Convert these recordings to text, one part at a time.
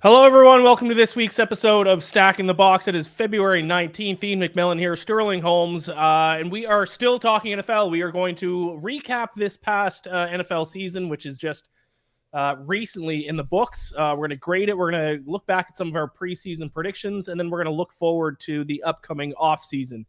Hello, everyone. Welcome to this week's episode of Stacking the Box. It is February 19th. Iain MacMillan here, Sterling Holmes, and we are still talking NFL. We are going to recap this past NFL season, which is just recently in the books. We're going to grade it. We're going to look back at some of our preseason predictions, and then we're going to look forward to the upcoming offseason.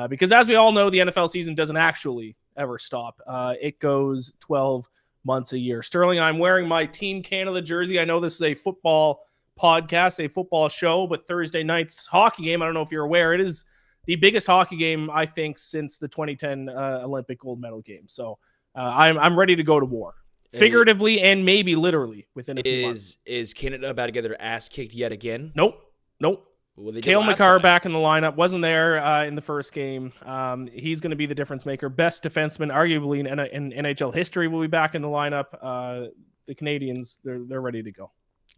Because as we all know, the NFL season doesn't actually ever stop. It goes 12 months a year. Sterling, I'm wearing my Team Canada jersey. I know this is a football podcast, a football show, but Thursday night's hockey game, I don't know if you're aware, it is the biggest hockey game, I think, since the 2010 Olympic gold medal game. So I'm ready to go to war, figuratively and maybe literally within a few months. Is Canada about to get their ass kicked yet again? Nope. Well, Cale Makar back in the lineup. Wasn't there in the first game. He's going to be the difference maker. Best defenseman, arguably, in NHL history, will be back in the lineup. The Canadians, they're ready to go.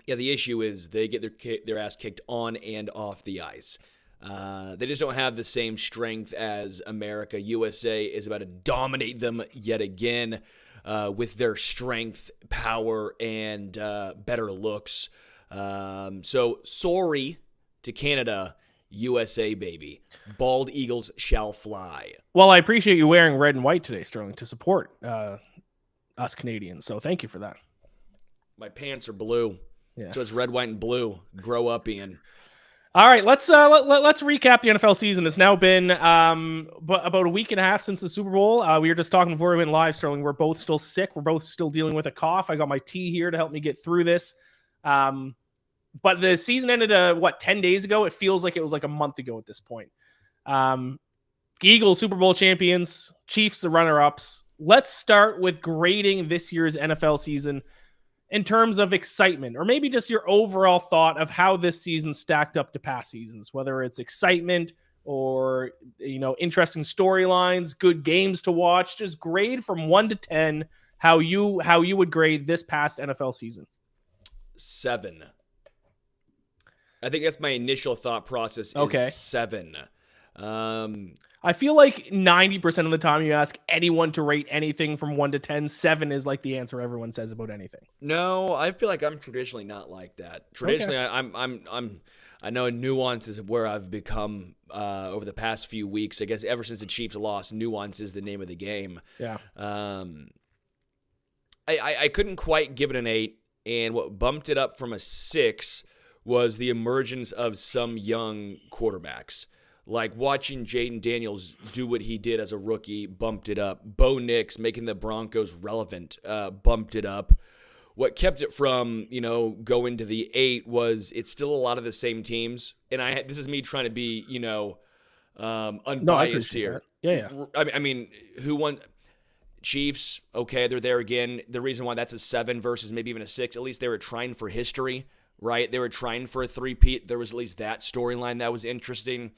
Yeah, the issue is they get their ass kicked on and off the ice. They just don't have the same strength as America. USA is about to dominate them yet again with their strength, power, and better looks. So sorry to Canada, USA, baby. Bald eagles shall fly. Well, I appreciate you wearing red and white today, Sterling, to support us Canadians. So thank you for that. My pants are blue. Yeah. So it's red, white, and blue. Grow up, Iain. All right, let's recap the NFL season. It's now been about a week and a half since the Super Bowl. We were just talking before we went live, Sterling. We're both still sick. We're both still dealing with a cough. I got my tea here to help me get through this. But the season ended, 10 days ago? It feels like it was like a month ago at this point. Eagles, Super Bowl champions, Chiefs, the runner-ups. Let's start with grading this year's NFL season in terms of excitement, or maybe just your overall thought of how this season stacked up to past seasons, whether it's excitement or, interesting storylines, good games to watch. Just grade from 1 to 10 how you would grade this past NFL season. 7. I think that's my initial thought process. Okay. 7. I feel like 90% of the time you ask anyone to rate anything from 1 to 10, 7 is like the answer everyone says about anything. No, I feel like I'm traditionally not like that. Traditionally, okay. I know nuances of where I've become over the past few weeks. I guess ever since the Chiefs lost, nuance is the name of the game. Yeah. I couldn't quite give it an 8, and what bumped it up from a 6 was the emergence of some young quarterbacks. Like watching Jaden Daniels do what he did as a rookie, bumped it up. Bo Nix making the Broncos relevant, bumped it up. What kept it from, going to the 8 was it's still a lot of the same teams. And this is me trying to be, unbiased here. That. Yeah. I mean, who won? Chiefs, okay, they're there again. The reason why that's a 7 versus maybe even a 6, at least they were trying for history, right? They were trying for a three-peat. There was at least that storyline that was interesting.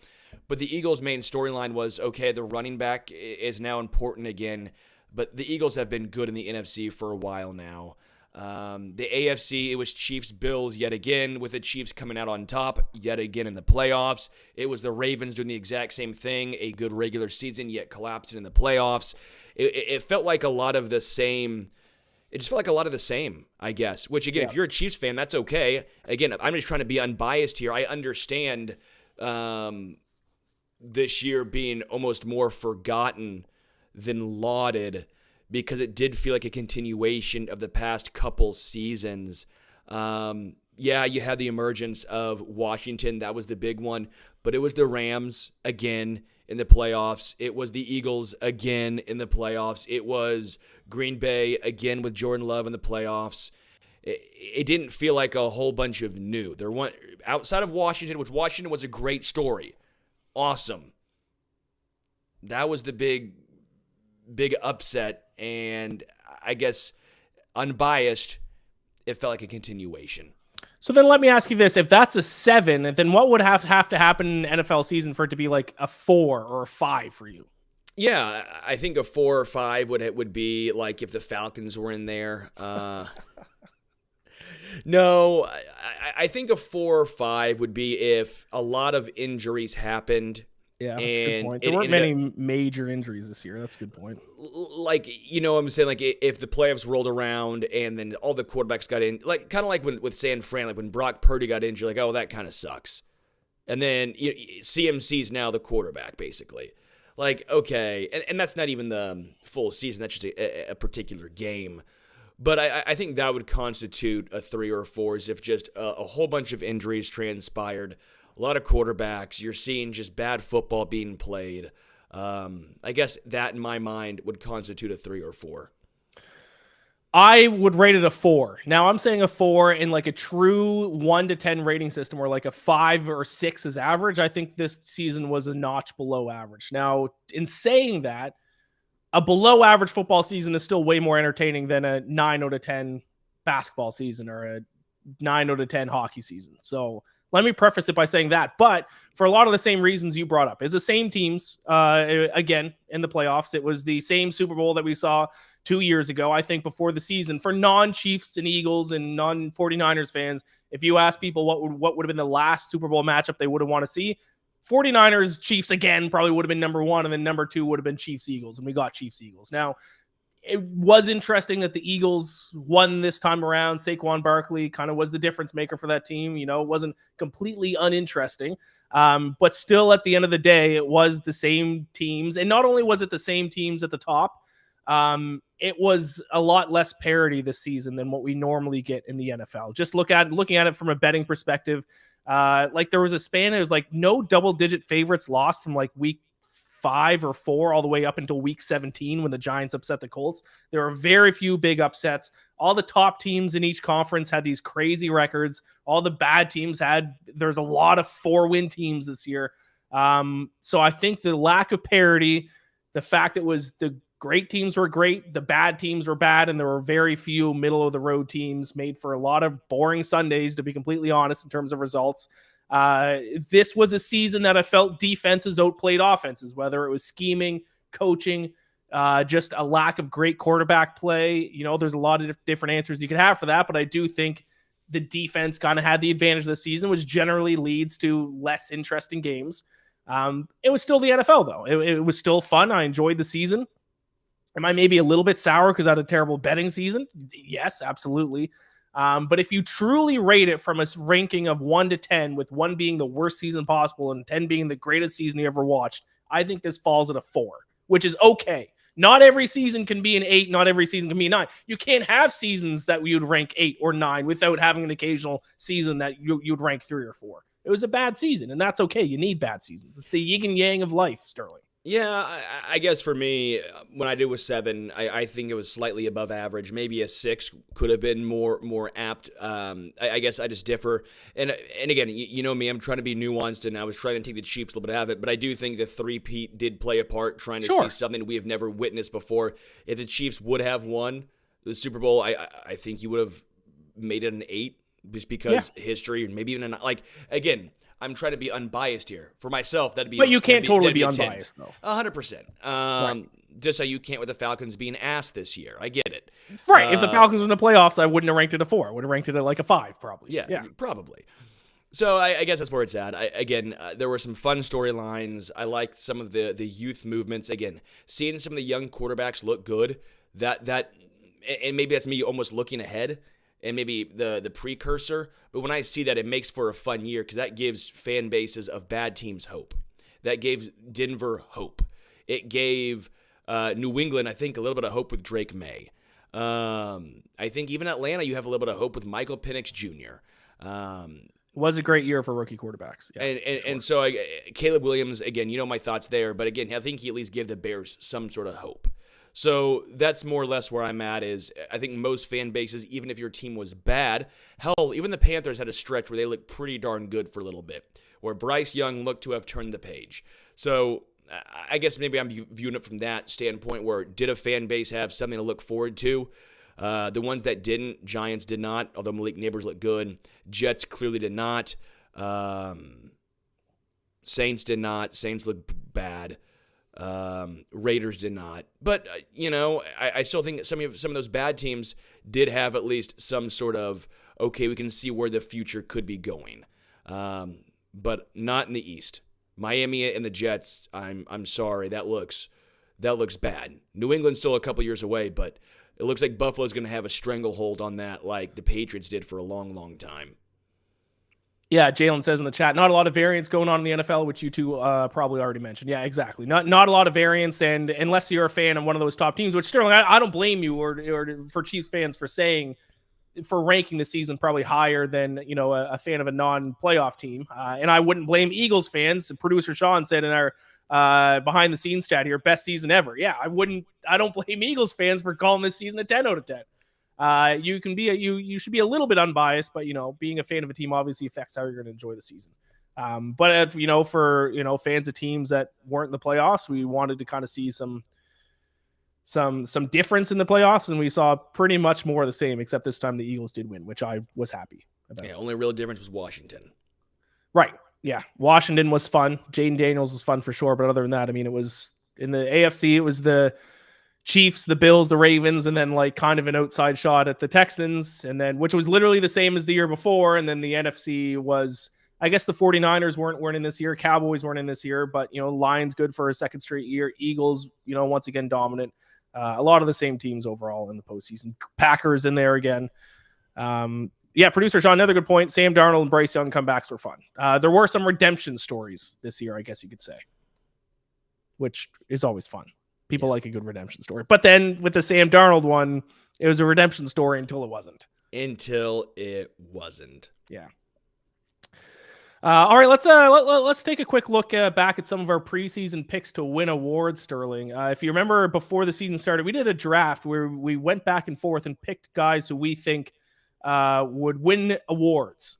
But the Eagles' main storyline was, okay, the running back is now important again, but the Eagles have been good in the NFC for a while now. The AFC, it was Chiefs-Bills yet again, with the Chiefs coming out on top yet again in the playoffs. It was the Ravens doing the exact same thing, a good regular season, yet collapsing in the playoffs. It felt like a lot of the same. It just felt like a lot of the same, I guess, which, again, If you're a Chiefs fan, that's okay. Again, I'm just trying to be unbiased here. I understand this year being almost more forgotten than lauded because it did feel like a continuation of the past couple seasons. You had the emergence of Washington. That was the big one. But it was the Rams again in the playoffs. It was the Eagles again in the playoffs. It was Green Bay again with Jordan Love in the playoffs. It didn't feel like a whole bunch of new. Outside of Washington, which Washington was a great story. Awesome. That was the big upset, and I guess unbiased, it felt like a continuation. So then let me ask you this. If that's a 7, then what would have to happen in NFL season for it to be like a 4 or a 5 for you? Yeah, I think a 4 or 5 would be like if the Falcons were in there. No, I think a 4 or 5 would be if a lot of injuries happened Yeah, that's a good And point. it There weren't ended many major injuries this year. That's a good point. like, what I'm saying, like, if the playoffs rolled around and then all the quarterbacks got in, like, kind of like with San Fran, like when Brock Purdy got injured, like, oh, that kind of sucks. And then CMC's now the quarterback, basically. Like, okay, and that's not even the full season. That's just a particular game. But I think that would constitute a 3 or 4 is if just a whole bunch of injuries transpired, a lot of quarterbacks, you're seeing just bad football being played. I guess that, in my mind, would constitute a 3 or 4. I would rate it a 4. Now I'm saying a 4 in like a true 1 to 10 rating system where like a 5 or 6 is average. I think this season was a notch below average. Now, in saying that, a below average football season is still way more entertaining than a 9 out of 10 basketball season or a 9 out of 10 hockey season. So let me preface it by saying that. But for a lot of the same reasons you brought up, it's the same teams again in the playoffs. It was the same Super Bowl that we saw 2 years ago. I think before the season, for non-Chiefs and Eagles and non-49ers fans, if you ask people what would have been the last Super Bowl matchup they would have want to see, 49ers Chiefs again probably would have been number 1, and then number 2 would have been Chiefs Eagles, and we got Chiefs Eagles. Now, it was interesting that the Eagles won this time around. Saquon Barkley kind of was the difference maker for that team. It wasn't completely uninteresting, but still at the end of the day, it was the same teams. And not only was it the same teams at the top, it was a lot less parity this season than what we normally get in the NFL. Just looking at it from a betting perspective, like there was a span, it was like no double-digit favorites lost from like week 5 or 4 all the way up until week 17 when the Giants upset the Colts. There were very few big upsets. All the top teams in each conference had these crazy records. All the bad teams there's a lot of 4-win teams this year. So I think the lack of parity, the fact it was the great teams were great, the bad teams were bad, and there were very few middle-of-the-road teams, made for a lot of boring Sundays, to be completely honest, in terms of results. This was a season that I felt defenses outplayed offenses, whether it was scheming, coaching, just a lack of great quarterback play. There's a lot of different answers you could have for that, but I do think the defense kind of had the advantage this season, which generally leads to less interesting games. It was still the NFL, though. It was still fun. I enjoyed the season. Am I maybe a little bit sour because I had a terrible betting season? Yes, absolutely. But if you truly rate it from a ranking of 1 to 10, with 1 being the worst season possible and 10 being the greatest season you ever watched, I think this falls at a 4, which is okay. Not every season can be an 8. Not every season can be a 9. You can't have seasons that you'd rank 8 or 9 without having an occasional season that you'd rank 3 or 4. It was a bad season, and that's okay. You need bad seasons. It's the yin and yang of life, Sterling. Yeah, I guess for me, when I did with 7, I think it was slightly above average. Maybe a 6 could have been more apt. I guess I just differ. And again, you know me, I'm trying to be nuanced, and I was trying to take the Chiefs a little bit out of it. But I do think the three-peat did play a part, trying to see something we have never witnessed before. If the Chiefs would have won the Super Bowl, I think you would have made it an 8, just because history, or maybe even again. I'm trying to be unbiased here. For myself, that'd be... But you can't totally be unbiased, though. 100%. Right. Just so you can't with the Falcons being ass this year. I get it. Right. If the Falcons were in the playoffs, I wouldn't have ranked it a 4. I would have ranked it at like a 5, probably. Yeah. Probably. So I guess that's where it's at. There were some fun storylines. I liked some of the youth movements. Again, seeing some of the young quarterbacks look good, and maybe that's me almost looking ahead, and maybe the precursor. But when I see that, it makes for a fun year, because that gives fan bases of bad teams hope. That gave Denver hope. It gave New England, I think, a little bit of hope with Drake May. I think even Atlanta, you have a little bit of hope with Michael Penix Jr. Was a great year for rookie quarterbacks. Yeah, and so Caleb Williams, again, my thoughts there. But again, I think he at least gave the Bears some sort of hope. So that's more or less where I'm at. Is I think most fan bases, even if your team was bad, hell, even the Panthers had a stretch where they looked pretty darn good for a little bit, where Bryce Young looked to have turned the page. So I guess maybe I'm viewing it from that standpoint, where did a fan base have something to look forward to? The ones that didn't, Giants did not, although Malik Neighbors looked good. Jets clearly did not. Saints did not. Saints looked bad. Raiders did not, but I still think that some of those bad teams did have at least some sort of, okay, we can see where the future could be going, but not in the East. Miami and the Jets, I'm sorry, that looks bad. New England's still a couple years away, but it looks like Buffalo's going to have a stranglehold on that like the Patriots did for a long, long time. Yeah, Jalen says in the chat, not a lot of variance going on in the NFL, which you two probably already mentioned. Yeah, exactly. Not a lot of variance, and unless you're a fan of one of those top teams, which Sterling, I don't blame you or for Chiefs fans for ranking the season probably higher than a fan of a non-playoff team, and I wouldn't blame Eagles fans. Producer Sean said in our behind the scenes chat here, best season ever. Yeah, I don't blame Eagles fans for calling this season a 10 out of 10. You can be you should be a little bit unbiased, but being a fan of a team obviously affects how you're going to enjoy the season. But for fans of teams that weren't in the playoffs, we wanted to kind of see some difference in the playoffs, and we saw pretty much more of the same, except this time the Eagles did win, which I was happy about. Yeah, only real difference was Washington. Right. Yeah, Washington was fun. Jaden Daniels was fun for sure, but other than that, I mean, it was in the AFC, it was the Chiefs, the Bills, the Ravens, and then like kind of an outside shot at the Texans, and then which was literally the same as the year before. And then the NFC was, I guess the 49ers weren't in this year, Cowboys weren't in this year, but Lions good for a second straight year, Eagles, once again dominant. A lot of the same teams overall in the postseason. Packers in there again. Yeah, producer Sean, another good point. Sam Darnold and Bryce Young comebacks were fun. There were some redemption stories this year, I guess you could say, which is always fun. People like a good redemption story. But then with the Sam Darnold one, it was a redemption story until it wasn't. Yeah. All right, let's take a quick look back at some of our preseason picks to win awards, Sterling. If you remember, before the season started, we did a draft where we went back and forth and picked guys who we think would win awards.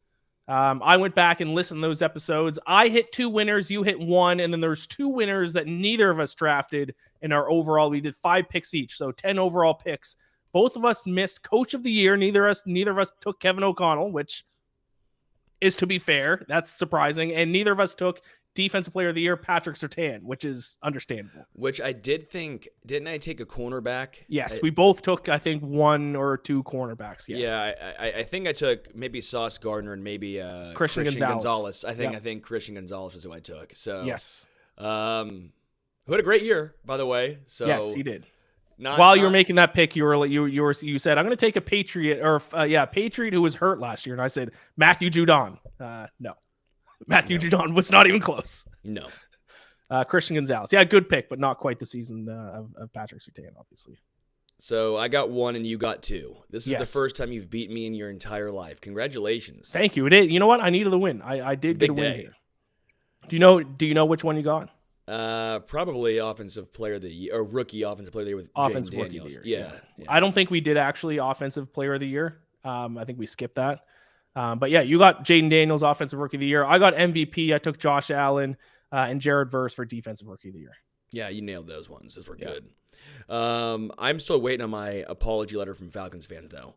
I went back and listened to those episodes. I hit 2 winners, you hit 1, and then there's 2 winners that neither of us drafted in our overall. We did 5 picks each, so 10 overall picks. Both of us missed Coach of the Year. Neither of us took Kevin O'Connell, which is, to be fair, that's surprising. And neither of us took Defensive Player of the Year, Patrick Surtain, which is understandable. Which I did think, didn't I take a cornerback? Yes, we both took, I think, 1 or 2 cornerbacks. Yes. Yeah, I think I took maybe Sauce Gardner and maybe Christian Gonzalez. I think Christian Gonzalez is who I took. So yes, who had a great year, by the way. So yes, he did. While you were making that pick, you said, I'm going to take a Patriot Patriot who was hurt last year, and I said Matthew Judon. No. Matthew Judon was not even close. No. Christian Gonzalez. Yeah, good pick, but not quite the season of Patrick Surtain, obviously. So I got 1 and you got 2. This is the first time you've beat me in your entire life. Congratulations. Thank you. It is. You know what? I needed the win. I did get a win here. Do you know which one you got? Probably offensive player of the year or rookie offensive player of the year with offensive Jaden rookie Daniels. of the year. Yeah. I don't think we did actually offensive player of the year. I think we skipped that. But yeah, you got Jaden Daniels, offensive rookie of the year. I got MVP. I took Josh Allen and Jared Verse for defensive rookie of the year. Yeah, you nailed those ones. Those were good. I'm still waiting on my apology letter from Falcons fans, though.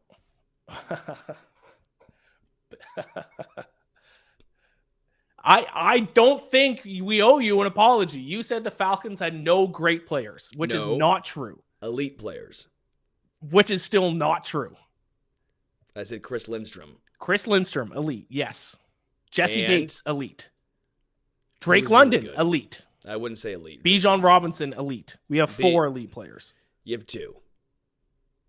I don't think we owe you an apology. You said the Falcons had no great players, which is not true. Elite players. Which is still not true. I said Chris Lindstrom. Chris Lindstrom, elite, yes. Jesse Bates, elite. Drake London, really elite. I wouldn't say elite. Bijan Robinson, elite. We have 4 elite players. You have 2.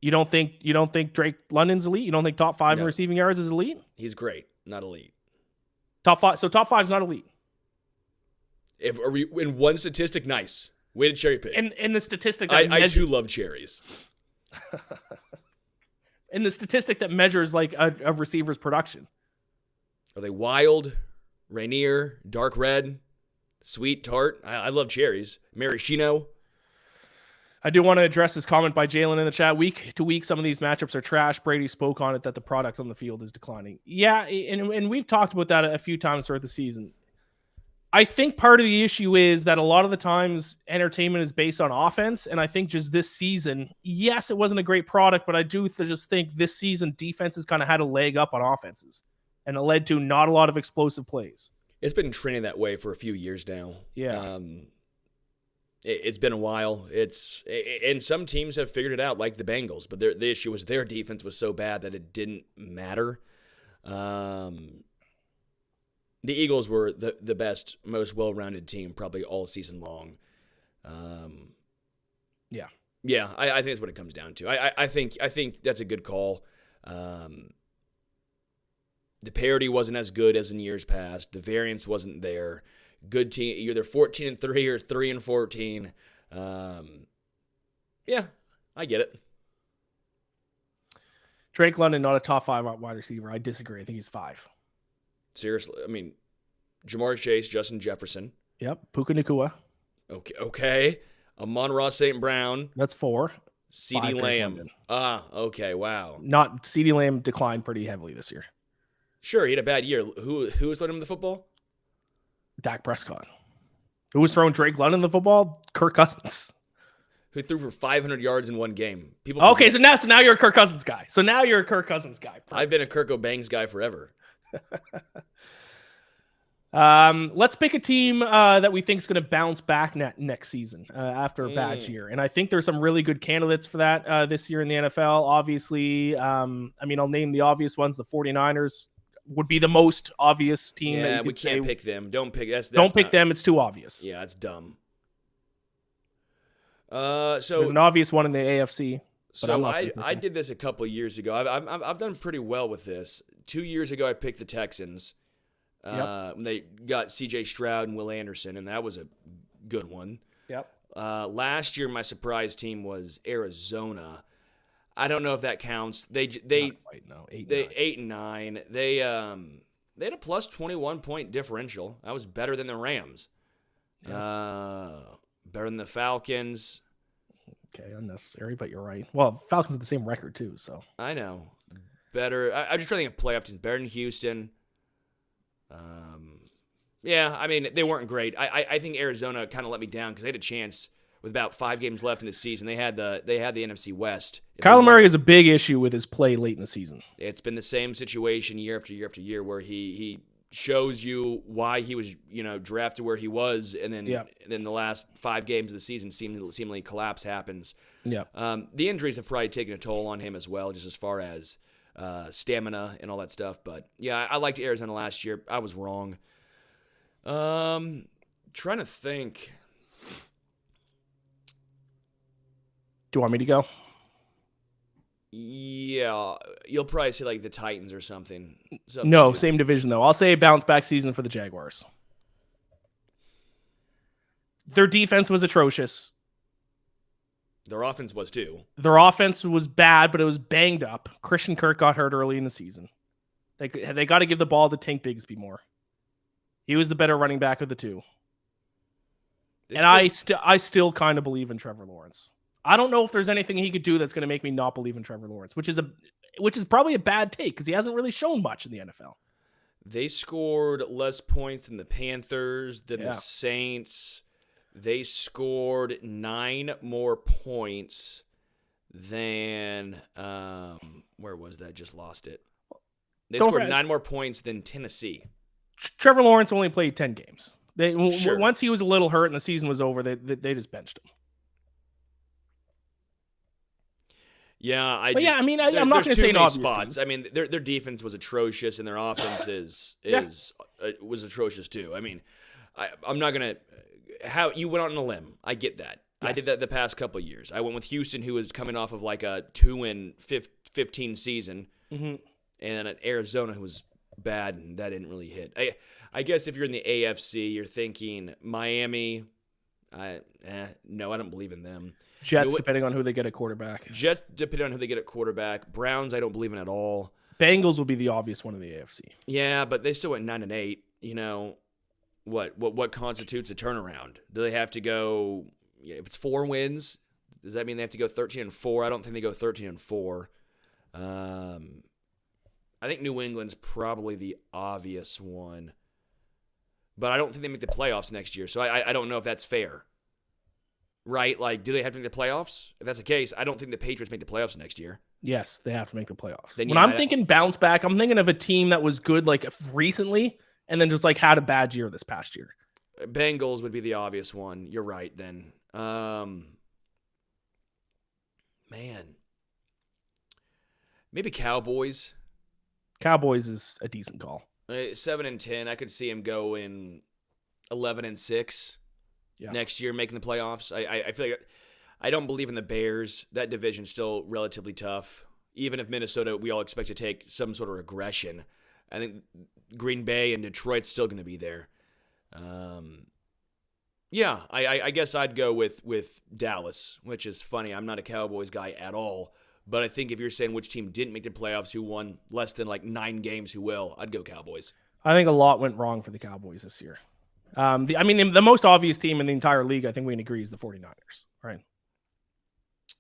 You don't think Drake London's elite? You don't think top 5 in receiving yards is elite? He's great, not elite. Top 5. So top 5 is not elite. Are we in one statistic? Nice. Way to cherry pick. In the statistic, I too love cherries. In the statistic that measures like a receiver's production. Are they wild, Rainier, dark red, sweet, tart? I love cherries. Maraschino. I do want to address this comment by Jalen in the chat. Week to week, some of these matchups are trash. Brady spoke on it that the product on the field is declining. Yeah, and we've talked about that a few times throughout the season. I think part of the issue is that a lot of the times entertainment is based on offense, and I think just this season, yes, it wasn't a great product, but I do just think this season defenses kind of had a leg up on offenses, and it led to not a lot of explosive plays. It's been trending that way for a few years now. Yeah. It's been a while. And some teams have figured it out, like the Bengals, but the issue was their defense was so bad that it didn't matter. The Eagles were the best, most well-rounded team probably all season long. Yeah. Yeah, I think that's what it comes down to. I think that's a good call. The parity wasn't as good as in years past. The variance wasn't there. Good team, either 14-3 or 3-14. Yeah, I get it. Drake London, not a top 5 wide receiver. I disagree. I think he's 5. Seriously, I mean, Jamar Chase, Justin Jefferson. Yep. Puka Nacua. Okay. Amon-Ra St. Brown. That's 4. CeeDee Lamb. Okay, wow. Not CeeDee Lamb declined pretty heavily this year. Sure, he had a bad year. Who was letting him the football? Dak Prescott. Who was throwing Drake London the football? Kirk Cousins. Who threw for 500 yards in one game. Okay, so now you're a Kirk Cousins guy. Perfect. I've been a Kirk O'Bangs guy forever. Let's pick a team that we think is going to bounce back next season after a bad year. And I think there's some really good candidates for that this year in the NFL. Obviously, I'll name the obvious ones. The 49ers would be the most obvious team. Yeah, that you we could can't say, pick them. Don't pick them. It's too obvious. Yeah, it's dumb. There's an obvious one in the AFC. So I did this a couple of years ago. I've done pretty well with this. 2 years ago, I picked the Texans. When they got C.J. Stroud and Will Anderson, and that was a good one. Yep. Last year, my surprise team was Arizona. I don't know if that counts. They 8-9. They had a plus 21 point differential. That was better than the Rams. Yeah. Better than the Falcons. Okay, unnecessary, but you're right. Well, Falcons have the same record too, so I know. Better. I'm just trying to think of playoff teams. Better than Houston. Yeah, I mean, they weren't great. I think Arizona kind of let me down because they had a chance with about 5 games left in the season. They had the NFC West. Kyler Murray is a big issue with his play late in the season. It's been the same situation year after year after year where he shows you why he was drafted where he was, and then the last 5 games of the season seemingly collapse happens. Yeah. The injuries have probably taken a toll on him as well, just as far as stamina and all that stuff. But yeah, I liked Arizona last year. I was wrong. Trying to think. Do you want me to go? Yeah, you'll probably say like the Titans or something. No, stupid. Same division though. I'll say a bounce back season for the Jaguars. Their defense was atrocious. Their offense was too. Their offense was bad, but it was banged up. Christian Kirk got hurt early in the season. They got to give the ball to Tank Bigsby more. He was the better running back of the two. I still kind of believe in Trevor Lawrence. I don't know if there's anything he could do that's going to make me not believe in Trevor Lawrence, which is probably a bad take because he hasn't really shown much in the NFL. They scored less points than the Panthers, than the Saints. They scored 9 more points than where was that? Just lost it. They scored 9 more points than Tennessee. Trevor Lawrence only played 10 games. Sure. Once he was a little hurt and the season was over, they just benched him. Yeah, I'm not going to say an obvious spots. Team. I mean, their defense was atrocious, and their offense was atrocious too. I mean, I'm not going to. How you went out on a limb? I get that. Yes. I did that the past couple of years. I went with Houston, who was coming off of like a 2-15 season, and at Arizona, who was bad, and that didn't really hit. I guess if you're in the AFC, you're thinking Miami. No, I don't believe in them. Jets, depending on who they get at quarterback. Browns, I don't believe in at all. Bengals will be the obvious one in the AFC. Yeah, but they still went 9-8. What constitutes a turnaround? Do they have to go? If it's 4 wins, does that mean they have to go 13-4? I don't think they go 13-4. I think New England's probably the obvious one, but I don't think they make the playoffs next year. So I don't know if that's fair. Right? Like, do they have to make the playoffs? If that's the case, I don't think the Patriots make the playoffs next year. Yes, they have to make the playoffs. When I'm thinking bounce back, I'm thinking of a team that was good like recently and then just like had a bad year this past year. Bengals would be the obvious one. You're right then. Maybe Cowboys. Cowboys is a decent call. 7-10. I could see him go in 11-6 next year, making the playoffs. I feel like I don't believe in the Bears. That division's still relatively tough. Even if Minnesota, we all expect to take some sort of regression, I think Green Bay and Detroit's still going to be there. I guess I'd go with Dallas, which is funny. I'm not a Cowboys guy at all. But I think if you're saying which team didn't make the playoffs, who won less than like 9 games, who will, I'd go Cowboys. I think a lot went wrong for the Cowboys this year. The most obvious team in the entire league, I think we can agree, is the 49ers, right?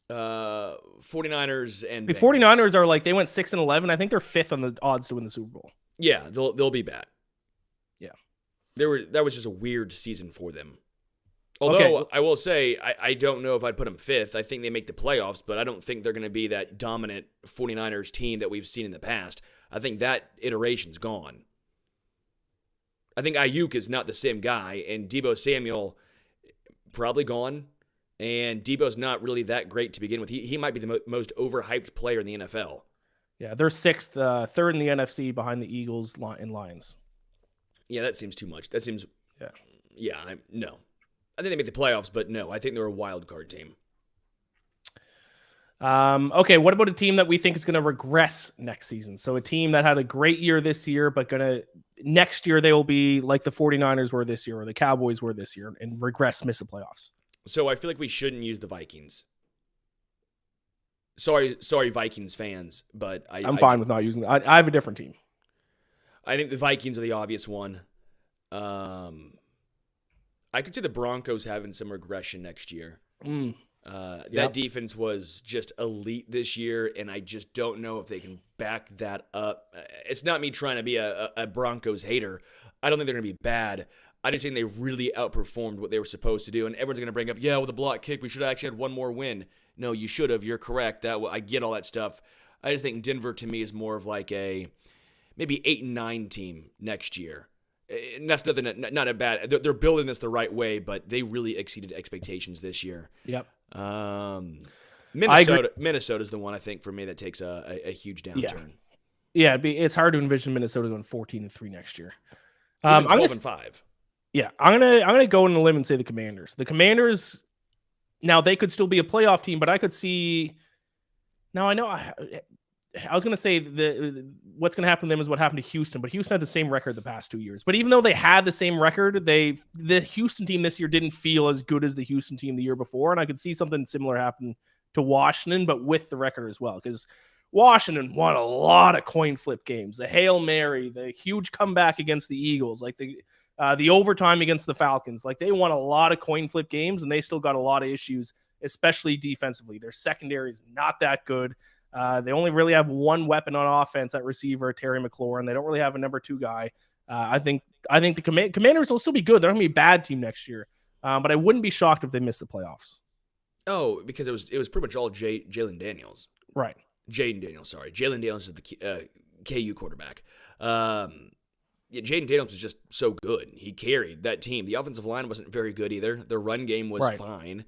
49ers and the 49ers are like, they went 6-11. I think they're 5th on the odds to win the Super Bowl. Yeah, they'll be bad. Yeah. That was just a weird season for them. Although, I will say, I don't know if I'd put them 5th. I think they make the playoffs, but I don't think they're going to be that dominant 49ers team that we've seen in the past. I think that iteration's gone. I think Ayuk is not the same guy, and Deebo Samuel probably gone, and Deebo's not really that great to begin with. He might be the most overhyped player in the NFL. Yeah, they're 6th, 3rd in the NFC behind the Eagles and Lions. Yeah, that seems too much. That seems... No. I think they make the playoffs, but no, I think they're a wild card team. Okay, what about a team that we think is going to regress next season? So a team that had a great year this year, but next year they will be like the 49ers were this year or the Cowboys were this year and regress, miss the playoffs. So I feel like we shouldn't use the Vikings. Sorry, Vikings fans, but I'm fine with not using I have a different team. I think the Vikings are the obvious one. I could see the Broncos having some regression next year. That defense was just elite this year, and I just don't know if they can back that up. It's not me trying to be a Broncos hater. I don't think they're going to be bad. I just think they really outperformed what they were supposed to do, and everyone's going to bring up, with a block kick, we should have actually had one more win. No, you should have. You're correct. I get all that stuff. I just think Denver, to me, is more of like a maybe 8-9 team next year. And that's not a bad. They're building this the right way, but they really exceeded expectations this year. Yep. Minnesota's the one I think for me that takes a huge downturn. Yeah, it's hard to envision Minnesota going 14-3 next year. 12-5. Yeah, I'm gonna go on a limb and say the Commanders. The Commanders, now they could still be a playoff team, but I could see. Now I know I was going to say what's going to happen to them is what happened to Houston, but Houston had the same record the past 2 years. But even though they had the same record, the Houston team this year didn't feel as good as the Houston team the year before, and I could see something similar happen to Washington, but with the record as well, because Washington won a lot of coin flip games. The Hail Mary, the huge comeback against the Eagles, like the overtime against the Falcons. Like, they won a lot of coin flip games, and they still got a lot of issues, especially defensively. Their secondary is not that good. They only really have one weapon on offense at receiver, Terry McLaurin. They don't really have a number 2 guy. I think the Commanders will still be good. They're going to be a bad team next year, but I wouldn't be shocked if they missed the playoffs. Oh, because it was pretty much all Jalen Daniels. Right. Jaden Daniels, sorry. Jalen Daniels is the KU quarterback. Jaden Daniels was just so good. He carried that team. The offensive line wasn't very good either. The run game was fine.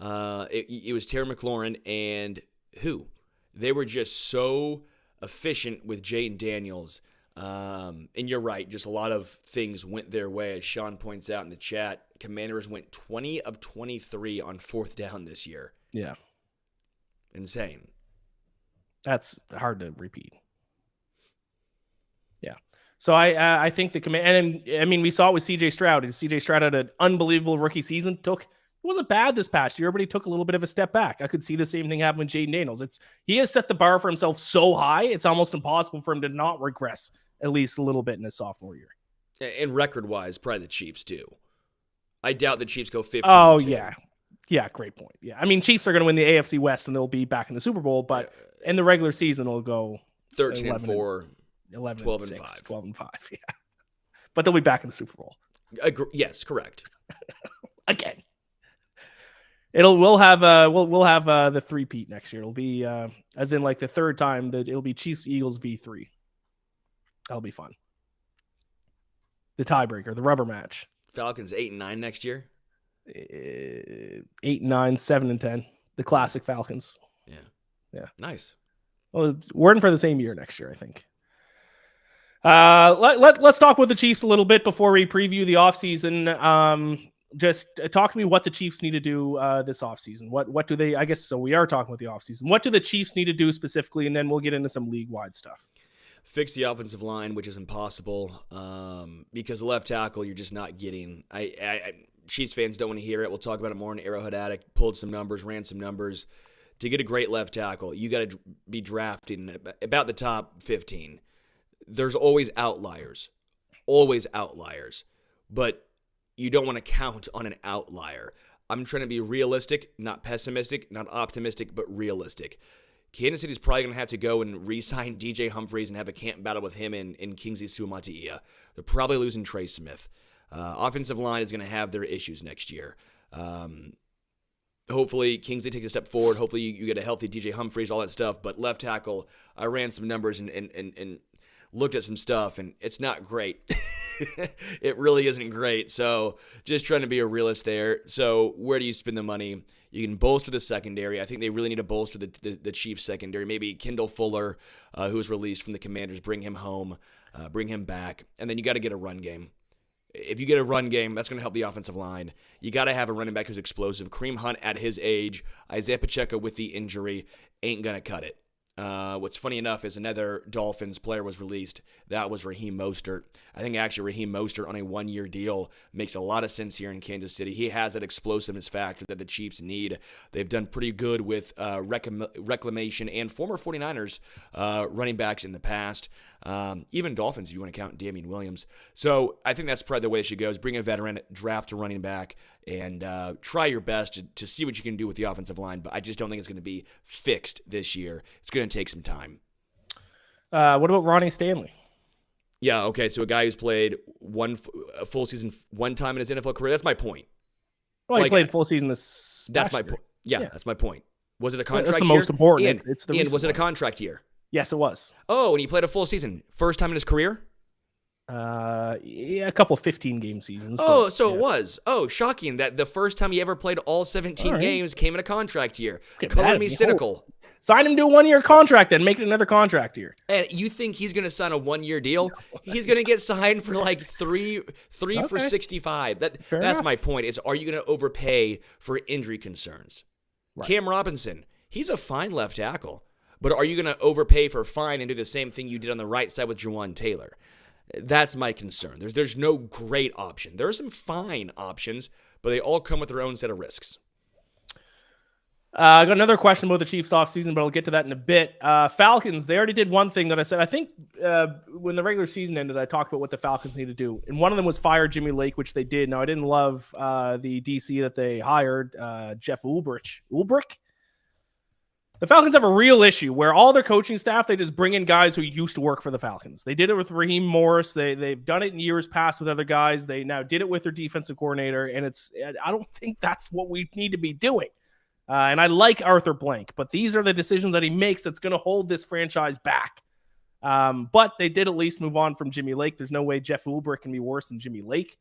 It was Terry McLaurin and who? They were just so efficient with Jaden Daniels. And you're right, just a lot of things went their way. As Sean points out in the chat, Commanders went 20 of 23 on 4th down this year. Yeah. Insane. That's hard to repeat. Yeah. So I think the command, and I mean, we saw it with CJ Stroud. CJ Stroud had an unbelievable rookie season. It wasn't bad this past year, but he took a little bit of a step back. I could see the same thing happen with Jaden Daniels. He has set the bar for himself so high, it's almost impossible for him to not regress at least a little bit in his sophomore year. And record-wise, probably the Chiefs too. I doubt the Chiefs go 15-2. Oh, yeah. Yeah, great point. Yeah, I mean, Chiefs are going to win the AFC West, and they'll be back in the Super Bowl, but in the regular season, they'll go 13-4, 11 12-5. 12-5, yeah. But they'll be back in the Super Bowl. Yes, correct. Again. We'll have the 3-peat next year. It'll be as in like the third time that it'll be Chiefs Eagles v3. That'll be fun. The tiebreaker, the rubber match. Falcons 8-9 next year. 8-9, 7-10. The classic Falcons. Yeah. Nice. Well, we're in for the same year next year, I think. Let's talk with the Chiefs a little bit before we preview the offseason. Just talk to me what the Chiefs need to do this offseason. What do they, I guess, so we are talking about the offseason. What do the Chiefs need to do specifically? And then we'll get into some league-wide stuff. Fix the offensive line, which is impossible because left tackle you're just not getting. Chiefs fans don't want to hear it. We'll talk about it more in Arrowhead Addict. Pulled some numbers, ran some numbers. To get a great left tackle, you got to be drafting about the top 15. There's always outliers, but you don't want to count on an outlier. I'm trying to be realistic, not pessimistic, not optimistic, but realistic. Kansas City's probably going to have to go and re-sign DJ Humphries and have a camp battle with him in Kingsley Suamataia. They're probably losing Trey Smith. Offensive line is going to have their issues next year. Hopefully, Kingsley takes a step forward. Hopefully, you get a healthy DJ Humphries, all that stuff. But left tackle, I ran some numbers and looked at some stuff, and it's not great. It really isn't great. So just trying to be a realist there. So where do you spend the money? You can bolster the secondary. I think they really need to bolster the Chiefs secondary. Maybe Kendall Fuller, who was released from the Commanders, bring him home, bring him back. And then you got to get a run game. If you get a run game, that's going to help the offensive line. You got to have a running back who's explosive. Kareem Hunt at his age, Isaiah Pacheco with the injury, ain't going to cut it. What's funny enough is another Dolphins player was released. That was Raheem Mostert. I think actually Raheem Mostert on a one-year deal makes a lot of sense here in Kansas City. He has that explosiveness factor that the Chiefs need. They've done pretty good with reclamation and former 49ers running backs in the past. Even Dolphins, if you want to count Damian Williams. So I think that's probably the way it should go, is bring a veteran, draft a running back, and try your best to see what you can do with the offensive line. But I just don't think it's going to be fixed this year. It's going to take some time. What about Ronnie Stanley? Yeah, okay, so a guy who's played a full season one time in his NFL career. That's my point. Well, he played full season That's my point. Yeah, that's my point. Was it a contract year? That's the most important. Iain, was it a contract year? Yes, it was. Oh, and he played a full season. First time in his career? Yeah, a couple 15-game seasons. Oh, so it was. Oh, shocking that the first time he ever played all 17 games came in a contract year. Color me cynical. Sign him to a one-year contract then. Make it another contract year. And you think he's going to sign a one-year deal? No. He's going to get signed for like three for 65. That's my point, is are you going to overpay for injury concerns? Right. Cam Robinson, he's a fine left tackle. But are you going to overpay for fine and do the same thing you did on the right side with Jawan Taylor? That's my concern. There's no great option. There are some fine options, but they all come with their own set of risks. I got another question about the Chiefs offseason, but I'll get to that in a bit. Falcons, they already did one thing that I said. I think when the regular season ended, I talked about what the Falcons need to do. And one of them was fire Jimmy Lake, which they did. Now, I didn't love the DC that they hired, Jeff Ulbrich. The Falcons have a real issue where all their coaching staff, they just bring in guys who used to work for the Falcons. They did it with Raheem Morris. They've done it in years past with other guys. They now did it with their defensive coordinator, and I don't think that's what we need to be doing. And I like Arthur Blank, but these are the decisions that he makes that's going to hold this franchise back. But they did at least move on from Jimmy Lake. There's no way Jeff Ulbrich can be worse than Jimmy Lake.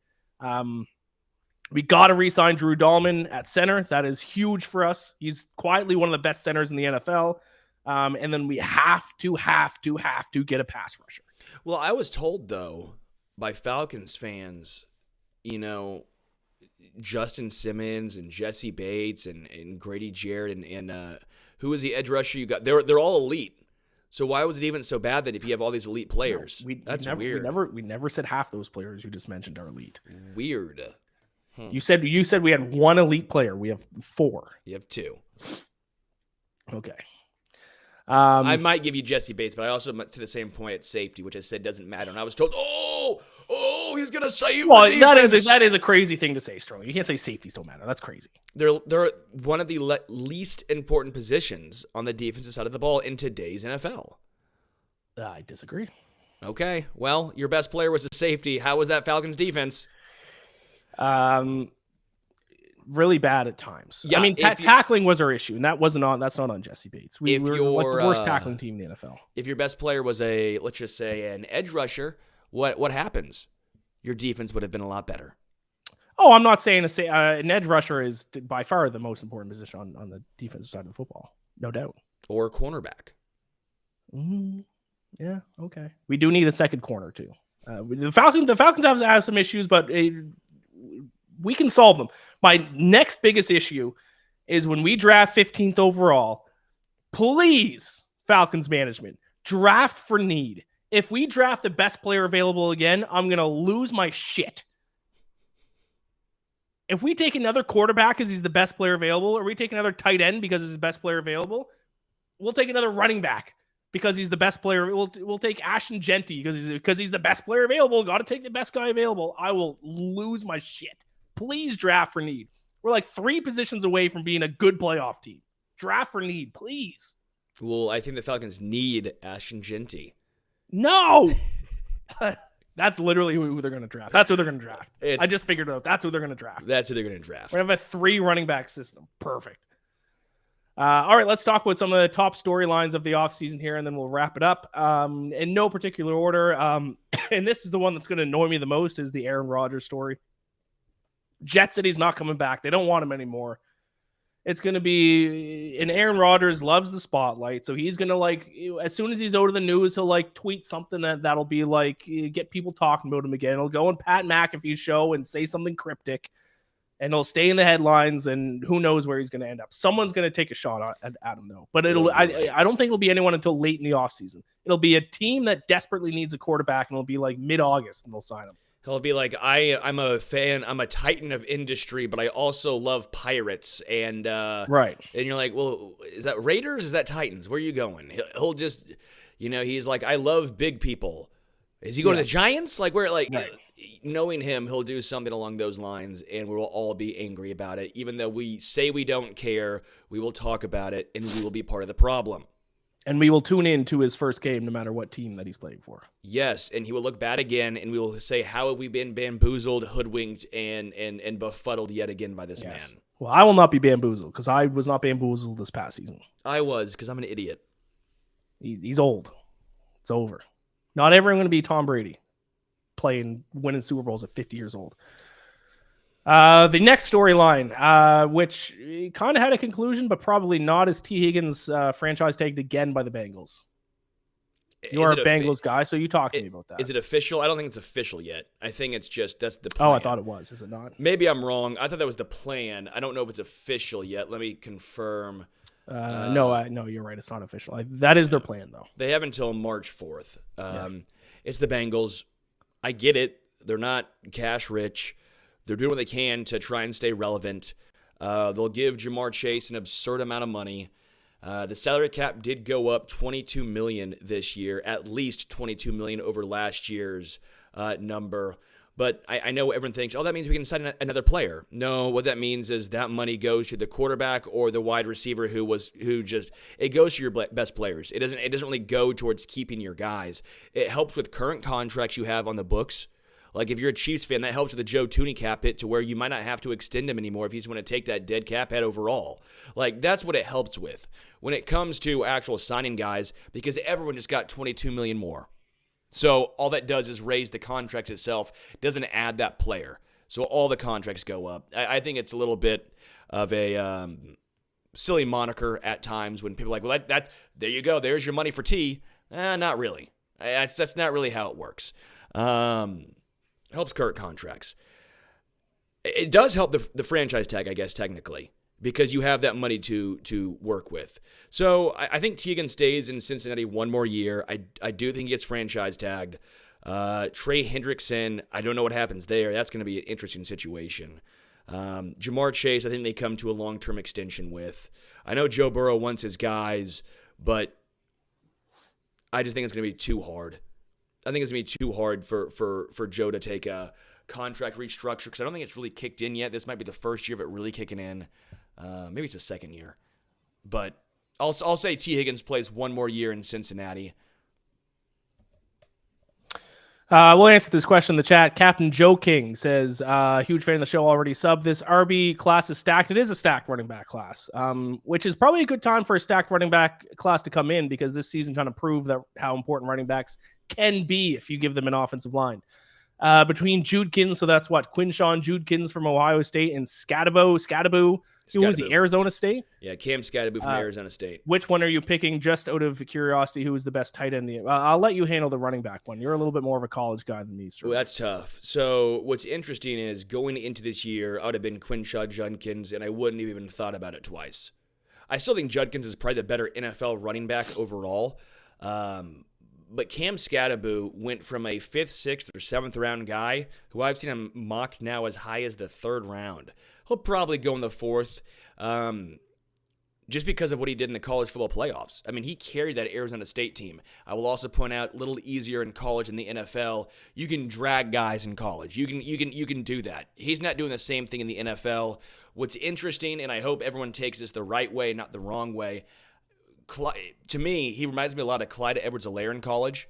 We got to re-sign Drew Dahlman at center. That is huge for us. He's quietly one of the best centers in the NFL. And then we have to get a pass rusher. Well, I was told, though, by Falcons fans, Justin Simmons and Jesse Bates and Grady Jarrett and who was the edge rusher you got? They're all elite. So why was it even so bad that if you have all these elite players? That's weird. We never said half those players you just mentioned are elite. Weird. You said we had one elite player. We have 4. You have 2. Okay. I might give you Jesse Bates, but I also to the same point at safety, which I said doesn't matter. And I was told, he's gonna save. Well, that is a crazy thing to say, Sterling. You can't say safeties don't matter. That's crazy. They're one of the least important positions on the defensive side of the ball in today's NFL. I disagree. Okay, well, your best player was a safety. How was that Falcons defense? Really bad at times. Yeah, I mean, tackling was our issue, and that's not on Jesse Bates. We were like the worst tackling team in the NFL. If your best player was let's just say an edge rusher, what happens? Your defense would have been a lot better. Oh, I'm not saying an edge rusher is by far the most important position on the defensive side of the football, no doubt. Or a cornerback. Yeah, okay. We do need a second corner too. The Falcons have some issues, but we can solve them. My next biggest issue is when we draft 15th overall. Please, Falcons management, draft for need. If we draft the best player available again, I'm gonna lose my shit. If we take another quarterback because he's the best player available, or we take another tight end because he's the best player available, we'll take another running back because he's the best player. We'll take Ashton Genty because he's the best player available. Got to take the best guy available. I will lose my shit. Please draft for need. We're like 3 positions away from being a good playoff team. Draft for need, please. Well, I think the Falcons need Ashton Genty. No! That's literally who they're going to draft. That's who they're going to draft. I just figured it out. That's who they're going to draft. That's who they're going to draft. We have a 3 running back system. Perfect. All right, let's talk about some of the top storylines of the offseason here, and then we'll wrap it up. In no particular order, and this is the one that's going to annoy me the most, is the Aaron Rodgers story. Jets said he's not coming back. They don't want him anymore. It's going to be, and Aaron Rodgers loves the spotlight, so he's going to, as soon as he's out of the news, he'll tweet something that'll be get people talking about him again. He'll go on Pat McAfee's show and say something cryptic, and he'll stay in the headlines, and who knows where he's going to end up. Someone's going to take a shot at him, though. But I don't think it'll be anyone until late in the offseason. It'll be a team that desperately needs a quarterback, and it'll be mid-August, and they'll sign him. He'll be like, I'm a fan, I'm a titan of industry, but I also love pirates. And right. And you're like, well, is that Raiders? Is that Titans? Where are you going? He'll just, he's like, I love big people. Is he going to the Giants? Right. Knowing him, he'll do something along those lines, and we will all be angry about it. Even though we say we don't care, we will talk about it, and we will be part of the problem. And we will tune in to his first game no matter what team that he's playing for. Yes, and he will look bad again, and we will say, how have we been bamboozled, hoodwinked, and befuddled yet again by this man? Well, I will not be bamboozled, because I was not bamboozled this past season. I was, because I'm an idiot. He's old. It's over. Not everyone going to be Tom Brady, winning Super Bowls at 50 years old. The next storyline, which kind of had a conclusion, but probably not, is T. Higgins franchise tagged again by the Bengals. You're a Bengals guy, so you talk to me about that. Is it official? I don't think it's official yet. I think it's just that's the plan. Oh, I thought it was. Is it not? Maybe I'm wrong. I thought that was the plan. I don't know if it's official yet. Let me confirm. No, you're right. It's not official. That is their plan, though. They have until March 4th. It's the Bengals. I get it. They're not cash rich. They're doing what they can to try and stay relevant. They'll give Jamar Chase an absurd amount of money. The salary cap did go up $22 million this year, at least $22 million over last year's number. But I know everyone thinks, that means we can sign another player. No, what that means is that money goes to the quarterback or the wide receiver it goes to your best players. It doesn't really go towards keeping your guys. It helps with current contracts you have on the books. Like if you're a Chiefs fan, that helps with the Joe Tooney cap hit to where you might not have to extend him anymore if you just want to take that dead cap hit overall. That's what it helps with when it comes to actual signing guys, because everyone just got $22 million more. So all that does is raise the contract itself. It doesn't add that player. So all the contracts go up. I think it's a little bit of a silly moniker at times when people are like, well, that there you go. There's your money for T. Not really. That's not really how it works. Helps current contracts. It does help the franchise tag, I guess, technically, because you have that money to work with. So I think Teagan stays in Cincinnati one more year. I do think he gets franchise tagged. Trey Hendrickson, I don't know what happens there. That's going to be an interesting situation. Jamar Chase, I think they come to a long-term extension with. I know Joe Burrow wants his guys, but I just think it's going to be too hard. I think it's going to be too hard for Joe to take a contract restructure, because I don't think it's really kicked in yet. This might be the first year of it really kicking in. Maybe it's the second year. But I'll say T. Higgins plays one more year in Cincinnati. We'll answer this question in the chat. Captain Joe King says, huge fan of the show, already subbed. This RB class is stacked. It is a stacked running back class, which is probably a good time for a stacked running back class to come in, because this season kind of proved how important running backs can be if you give them an offensive line. Between Judkins, so that's what, Quinshawn Judkins from Ohio State, and Scadaboo, who was the Arizona State? Yeah, Cam Scadaboo from Arizona State. Which one are you picking, just out of curiosity? Who is the best tight end? I'll let you handle the running back one. You're a little bit more of a college guy than me, sir. Well, that's tough. So what's interesting is going into this year, I would have been Quinshawn Judkins, and I wouldn't have even thought about it twice. I still think Judkins is probably the better NFL running back overall. But Cam Scadaboo went from a 5th, 6th, or 7th round guy who I've seen him mocked now as high as the 3rd round. He'll probably go in the 4th just because of what he did in the college football playoffs. I mean, he carried that Arizona State team. I will also point out, a little easier in college than the NFL. You can drag guys in college. You can do that. He's not doing the same thing in the NFL. What's interesting, and I hope everyone takes this the right way, not the wrong way, to me, he reminds me a lot of Clyde Edwards-Helaire in college.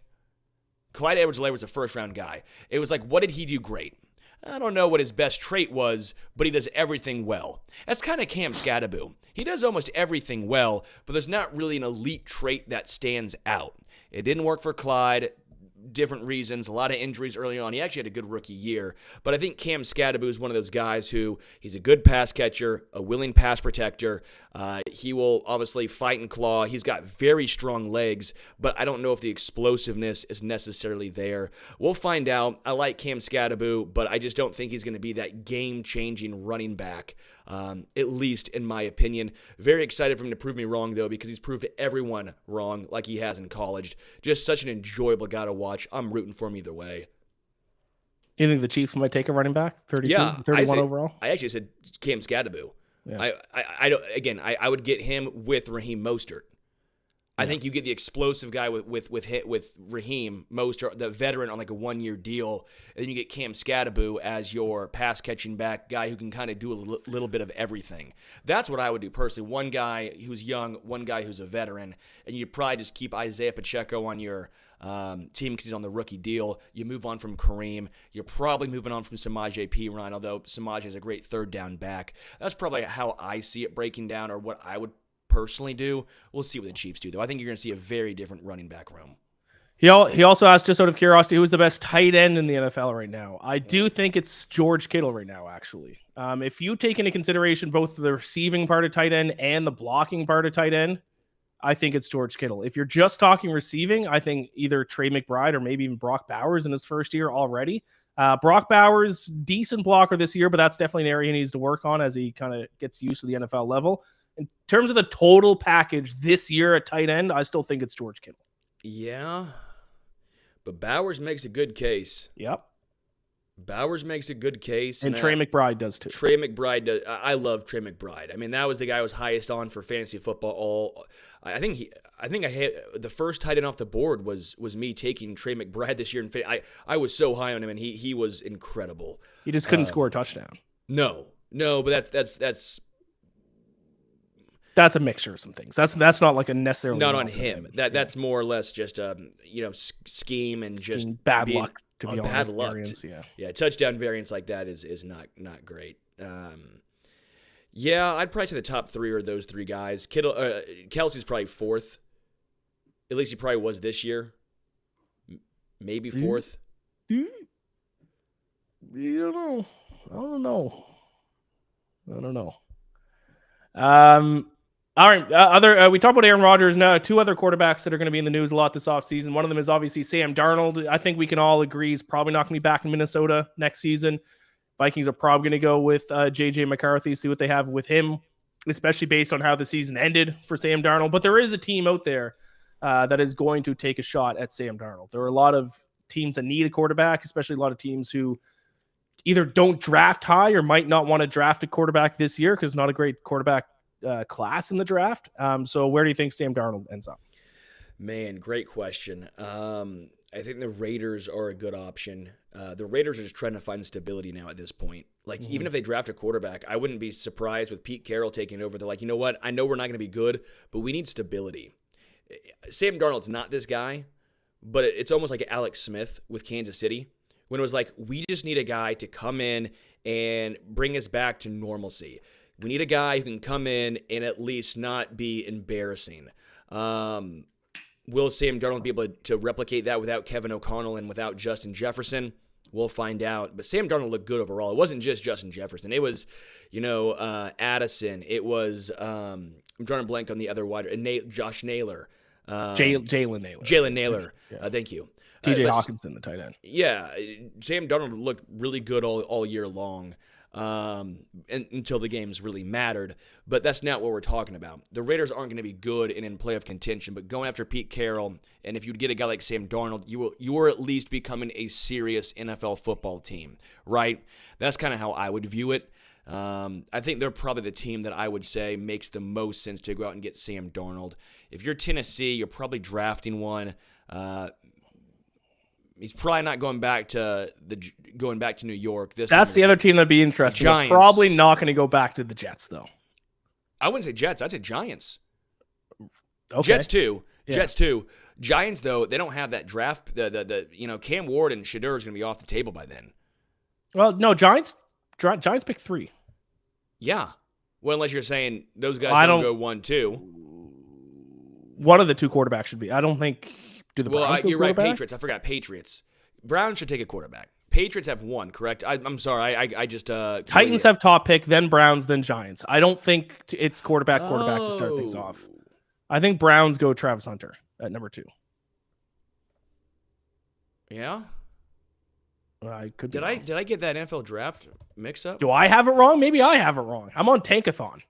Clyde Edwards-Helaire was a first-round guy. It was like, what did he do great? I don't know what his best trait was, but he does everything well. That's kind of Cam Scadaboo. He does almost everything well, but there's not really an elite trait that stands out. It didn't work for Clyde. Different reasons, a lot of injuries early on. He actually had a good rookie year, but I think Cam Scadaboo is one of those guys who, he's a good pass catcher, a willing pass protector. He will obviously fight and claw. He's got very strong legs, but I don't know if the explosiveness is necessarily there. We'll find out. I like Cam Scadaboo, but I just don't think he's going to be that game-changing running back, at least in my opinion. Very excited for him to prove me wrong, though, because he's proved everyone wrong like he has in college. Just such an enjoyable guy to watch. I'm rooting for him either way. You think the Chiefs might take a running back? 32, 31 overall? I actually said Cam Scadaboo. Yeah. I would get him with Raheem Mostert. I think you get the explosive guy with Raheem Mostert, the veteran, on like a 1-year deal, and then you get Cam Scadaboo as your pass catching back guy who can kind of do a little bit of everything. That's what I would do personally. One guy who's young, one guy who's a veteran, and you probably just keep Isaiah Pacheco on your team because he's on the rookie deal. You move on from Kareem. You're probably moving on from Samaje Perine, although Samaje is a great third down back. That's probably how I see it breaking down, or what I would personally do. We'll see what the Chiefs do, though. I think you're going to see a very different running back room. He also asked, just out of curiosity, who's the best tight end in the NFL right now? I do think it's George Kittle right now, actually. If you take into consideration both the receiving part of tight end and the blocking part of tight end, I think it's George Kittle. If you're just talking receiving, I think either Trey McBride or maybe even Brock Bowers in his first year already. Brock Bowers, decent blocker this year, but that's definitely an area he needs to work on as he kind of gets used to the NFL level. In terms of the total package this year at tight end, I still think it's George Kittle. Yeah, but Bowers makes a good case. Yep. Bowers makes a good case. And Trey McBride does too. Trey McBride does. I love Trey McBride. I mean, that was the guy who was highest on for fantasy football. I think I had the first tight end off the board was me taking Trey McBride this year. I was so high on him, and he was incredible. He just couldn't score a touchdown. No, but that's a mixture of some things. That's not like a necessarily not on him. That's more or less just scheme and just bad luck. To be honest, bad luck. Variance, yeah, touchdown variance like that is not great. Yeah, I'd probably say the top three are those three guys. Kelsey's probably fourth. At least he probably was this year. Maybe fourth. You don't know. I don't know. All right. We talked about Aaron Rodgers. Now, two other quarterbacks that are going to be in the news a lot this offseason. One of them is obviously Sam Darnold. I think we can all agree he's probably not going to be back in Minnesota next season. Vikings are probably going to go with J.J. McCarthy, see what they have with him, especially based on how the season ended for Sam Darnold. But there is a team out there that is going to take a shot at Sam Darnold. There are a lot of teams that need a quarterback, especially a lot of teams who either don't draft high or might not want to draft a quarterback this year because it's not a great quarterback class in the draft. So where do you think Sam Darnold ends up? Man, great question. I think the Raiders are a good option. The Raiders are just trying to find stability now at this point. Like, even if they draft a quarterback, I wouldn't be surprised with Pete Carroll taking over. They're like, you know what? I know we're not going to be good, but we need stability. Sam Darnold's not this guy, but it's almost like Alex Smith with Kansas City, when it was like, we just need a guy to come in and bring us back to normalcy. We need a guy who can come in and at least not be embarrassing. Will Sam Darnold be able to replicate that without Kevin O'Connell and without Justin Jefferson? We'll find out. But Sam Darnold looked good overall. It wasn't just Justin Jefferson. It was, Addison. It was, I'm drawing a blank on the other wide, Josh Naylor. Jalen Naylor. Jalen Naylor. Yeah. Thank you. TJ Hawkinson, the tight end. Yeah. Sam Darnold looked really good all year long. Until the games really mattered. But that's not what we're talking about. The Raiders aren't going to be good and in playoff contention, but going after Pete Carroll, and if you'd get a guy like Sam Darnold, you are at least becoming a serious NFL football team, right? That's kind of how I would view it. I think they're probably the team that I would say makes the most sense to go out and get Sam Darnold. If you're Tennessee, you're probably drafting one. He's probably not going back to New York. That's the other team that'd be interesting. Giants. Probably not going to go back to the Jets, though. I wouldn't say Jets. I'd say Giants. Okay. Jets too. Yeah. Jets too. Giants though, they don't have that draft. Cam Ward and Shedeur is going to be off the table by then. Well, no, Giants pick 3. Yeah. Well, unless you're saying those guys don't go 1-2. One of the 2 quarterbacks should be. I don't think. Do the Browns go you're right. quarterback? Patriots. I forgot Patriots. Browns should take a quarterback. Patriots have 1, correct? I'm sorry. I just Titans have top pick, then Browns, then Giants. I don't think it's quarterback to start things off. I think Browns go Travis Hunter at number 2. Yeah. I could. Did I get that NFL draft mix up? Do I have it wrong? Maybe I have it wrong. I'm on Tankathon.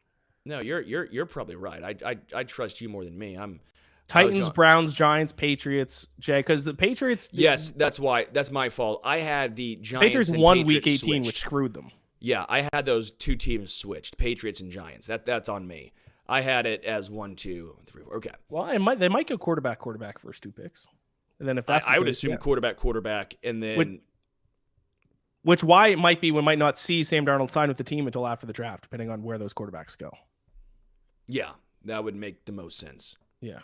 No, you're probably right. I trust you more than me. Titans, Browns, Giants, Patriots, Jay, because the Patriots. Yes, that's why. That's my fault. I had the Giants. Patriots and won Patriots Week 18, switched. which screwed them. Yeah, I had those 2 teams switched, Patriots and Giants. That's on me. I had it as 1, 2, 3, 4. Okay. Well, they might go quarterback first 2 picks, and then if that's I would assume quarterback, and then which why it might be we might not see Sam Darnold sign with the team until after the draft, depending on where those quarterbacks go. Yeah, that would make the most sense. Yeah.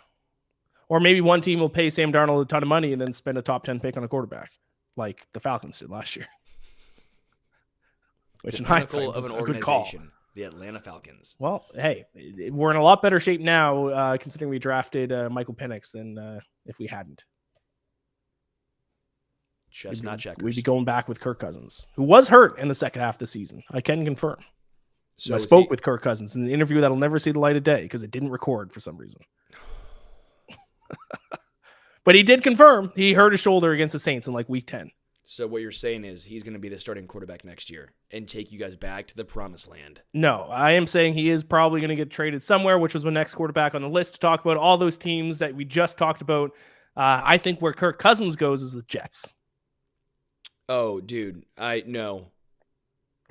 Or maybe one team will pay Sam Darnold a ton of money and then spend a top 10 pick on a quarterback, like the Falcons did last year. Which in hindsight was a good call. The Atlanta Falcons. Well, hey, we're in a lot better shape now, considering we drafted Michael Penix than if we hadn't. Chestnut checkers. We'd be going back with Kirk Cousins, who was hurt in the second half of the season. I can confirm. So I spoke with Kirk Cousins in an interview that'll never see the light of day because it didn't record for some reason. But he did confirm he hurt his shoulder against the Saints in like week 10. So what you're saying is he's going to be the starting quarterback next year and take you guys back to the promised land. No, I am saying he is probably going to get traded somewhere, which was the next quarterback on the list to talk about. All those teams that we just talked about. I think where Kirk Cousins goes is the Jets. Oh, dude. No.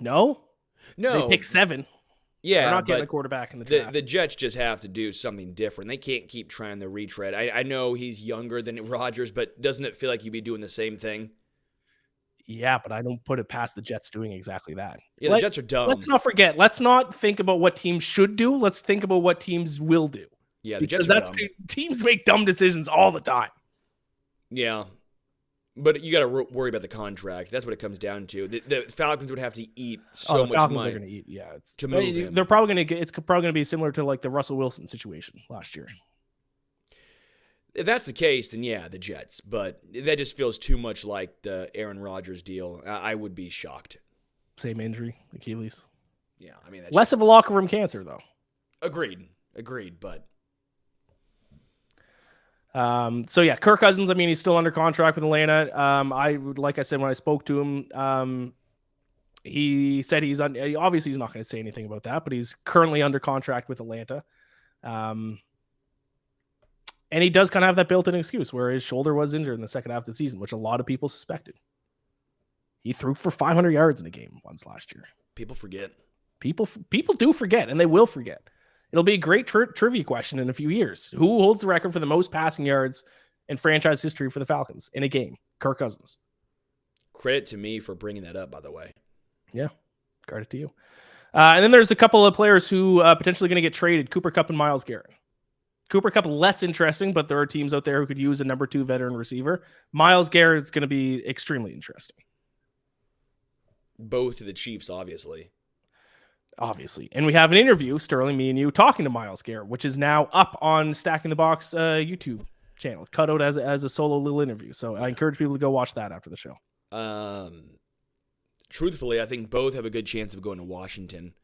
No? No. They pick 7. Yeah, they're not getting a quarterback in the draft. The Jets just have to do something different. They can't keep trying the retread. I know he's younger than Rodgers, but doesn't it feel like you'd be doing the same thing? Yeah, but I don't put it past the Jets doing exactly that. Yeah, the Jets are dumb. Let's not forget. Let's not think about what teams should do. Let's think about what teams will do. Yeah, the Jets are dumb. Teams make dumb decisions all the time. Yeah. But you got to worry about the contract. That's what it comes down to. The Falcons would have to eat so much Falcons money. Are going to eat. Yeah, to move him. They're probably going to get. It's probably going to be similar to like the Russell Wilson situation last year. If that's the case, then yeah, the Jets. But that just feels too much like the Aaron Rodgers deal. I would be shocked. Same injury, Achilles. Yeah, I mean that's less of a locker room cancer though. Agreed. But. So yeah, Kirk Cousins, I mean, he's still under contract with Atlanta. Like I said, when I spoke to him, he said obviously he's not going to say anything about that, but he's currently under contract with Atlanta. And he does kind of have that built-in excuse where his shoulder was injured in the second half of the season, which a lot of people suspected. He threw for 500 yards in a game once last year. People forget. People do forget, and they will forget. It'll be a great trivia question in a few years. Who holds the record for the most passing yards in franchise history for the Falcons in a game? Kirk Cousins. Credit to me for bringing that up, by the way. Yeah, credit to you. And then there's a couple of players who potentially going to get traded, Cooper Kupp and Myles Garrett. Cooper Kupp less interesting, but there are teams out there who could use a number 2 veteran receiver. Myles Garrett is going to be extremely interesting. Both to the Chiefs, obviously. And we have an interview, Sterling, me and you, talking to Myles Garrett, which is now up on Stacking the Box YouTube channel, cut out as a solo little interview. So I encourage people to go watch that after the show. Truthfully, I think both have a good chance of going to Washington.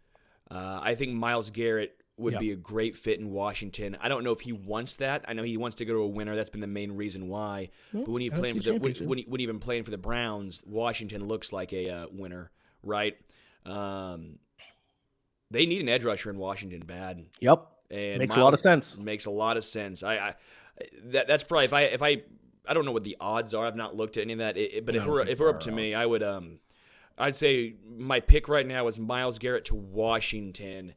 I think Myles Garrett would be a great fit in Washington. I don't know if he wants that. I know he wants to go to a winner. That's been the main reason why. But when you've playing for when you've been playing for the Browns, Washington looks like a winner, right? They need an edge rusher in Washington bad. Yep. And makes a lot of sense. Makes a lot of sense. That's probably if I don't know what the odds are. I've not looked at any of that. But if we're up to me, I would I'd say my pick right now is Myles Garrett to Washington.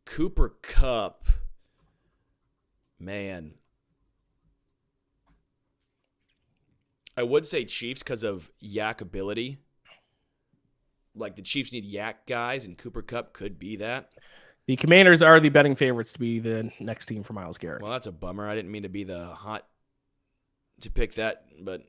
Cooper Kupp, man. I would say Chiefs because of yak ability. Like the Chiefs need yak guys, and Cooper Kupp could be that. The Commanders are the betting favorites to be the next team for Myles Garrett. Well, that's a bummer. I didn't mean to be to pick that, but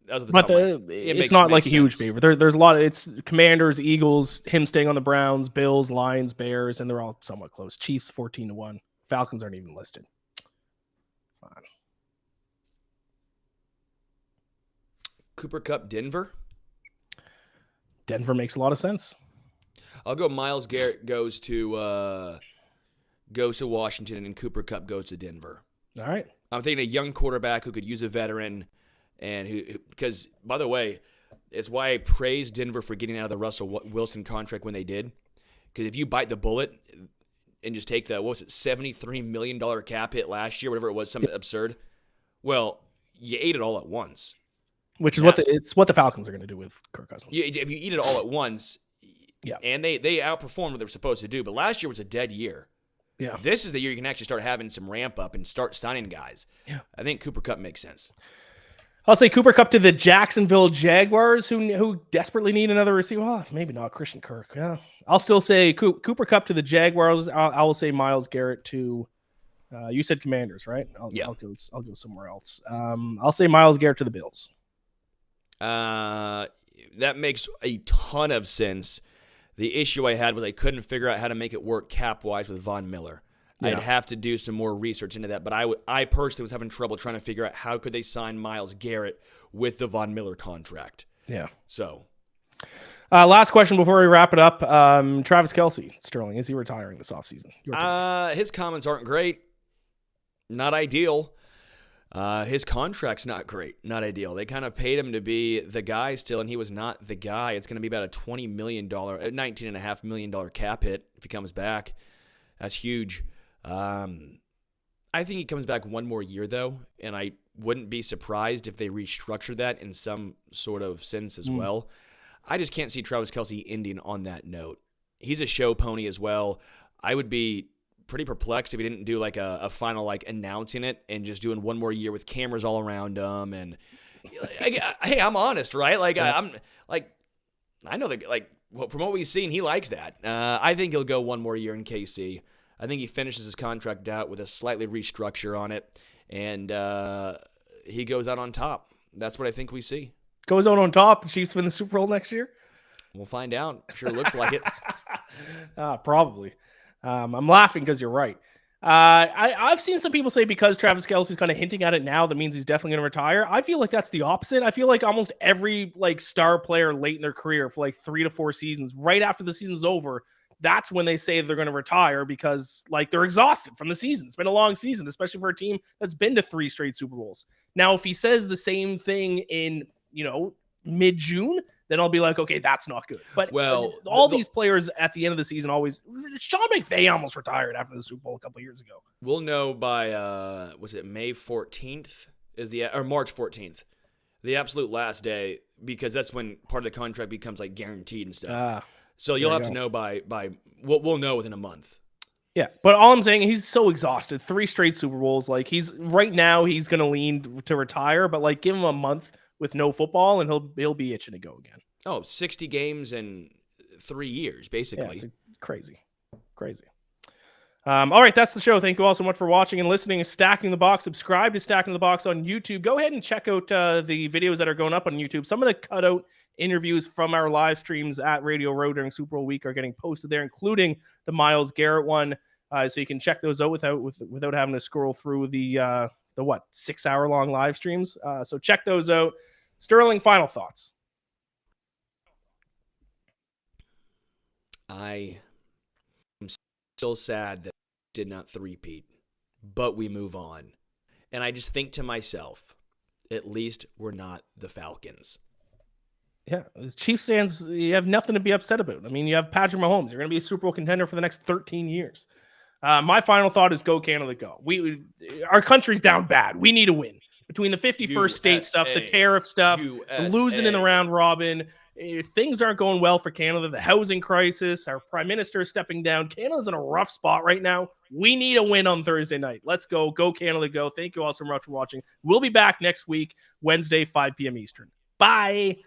it's not like a huge favorite. There's a lot of it's Commanders, Eagles, him staying on the Browns, Bills, Lions, Bears, and they're all somewhat close. Chiefs 14-1. Falcons aren't even listed. Fine. Cooper Kupp, Denver. Denver makes a lot of sense. I'll go Myles Garrett goes to Washington and Cooper Kupp goes to Denver. All right. I'm thinking a young quarterback who could use a veteran, and who because by the way, it's why I praise Denver for getting out of the Russell Wilson contract when they did. Because if you bite the bullet and just take the $73 million cap hit last year, whatever it was, something absurd. Well, you ate it all at once. Which is what the Falcons are going to do with Kirk Cousins. If you eat it all at once, and they outperformed what they were supposed to do. But last year was a dead year. Yeah. This is the year you can actually start having some ramp up and start signing guys. Yeah. I think Cooper Kupp makes sense. I'll say Cooper Kupp to the Jacksonville Jaguars, who desperately need another receiver. Well, maybe not Christian Kirk. Yeah. I'll still say Cooper Kupp to the Jaguars. I will say Myles Garrett to you said Commanders, right? I'll go somewhere else. I'll say Myles Garrett to the Bills. That makes a ton of sense. The issue I had was I couldn't figure out how to make it work cap-wise with Von Miller. Yeah. I'd have to do some more research into that, but I personally was having trouble trying to figure out how could they sign Myles Garrett with the Von Miller contract. Yeah. So, last question before we wrap it up. Travis Kelce, Sterling, is he retiring this offseason? His comments aren't great. Not ideal. His contract's not great. Not ideal. They kind of paid him to be the guy still, and he was not the guy. It's going to be about a $19.5 million cap hit if he comes back. That's huge. I think he comes back one more year, though, and I wouldn't be surprised if they restructure that in some sort of sense as well. I just can't see Travis Kelce ending on that note. He's a show pony as well. I would be pretty perplexed if he didn't do like a final like announcing it and just doing one more year with cameras all around him. And hey, I'm honest, right? Like I'm like I know that like from what we've seen, he likes that. I think he'll go one more year in KC. I think he finishes his contract out with a slightly restructure on it, and he goes out on top. That's what I think we see. Goes out on top. The Chiefs win the Super Bowl next year? We'll find out. Sure looks like it. Probably. I'm laughing because you're right. I've seen some people say because Travis Kelce's kind of hinting at it now, that means he's definitely going to retire. I feel like that's the opposite. I feel like almost every like star player late in their career for like 3 to 4 seasons, right after the season's over, that's when they say they're going to retire because like they're exhausted from the season. It's been a long season, especially for a team that's been to 3 straight Super Bowls. Now, if he says the same thing in, mid-June, then I'll be like, okay, that's not good. But these players at the end of the season always, Sean McVay almost retired after the Super Bowl a couple years ago. We'll know by, was it May 14th or March 14th, the absolute last day, because that's when part of the contract becomes like guaranteed and stuff. So you'll have to know by we'll know within a month. Yeah, but all I'm saying, he's so exhausted. 3 straight Super Bowls. Like right now he's going to lean to retire, but like give him a month with no football and he'll be itching to go again. Oh, 60 games in 3 years, basically. Yeah, it's crazy. All right, that's the show. Thank you all so much for watching and listening. Stacking the Box. Subscribe to Stacking the Box on YouTube. Go ahead and check out the videos that are going up on YouTube. Some of the cutout interviews from our live streams at Radio Row during Super Bowl week are getting posted there, including the Myles Garrett one. So you can check those out without having to scroll through the 6-hour long live streams. So check those out. Sterling, final thoughts. I am still sad that we did not three-peat, but we move on. And I just think to myself, at least we're not the Falcons. Yeah, Chiefs fans, you have nothing to be upset about. I mean, you have Patrick Mahomes. You're going to be a Super Bowl contender for the next 13 years. My final thought is go Canada, go. Our country's down bad. We need a win. Between the 51st state stuff, the tariff stuff, the losing in the round robin, things aren't going well for Canada. The housing crisis, our prime minister is stepping down. Canada's in a rough spot right now. We need a win on Thursday night. Let's go. Go Canada, go. Thank you all so much for watching. We'll be back next week, Wednesday, 5 p.m. Eastern. Bye.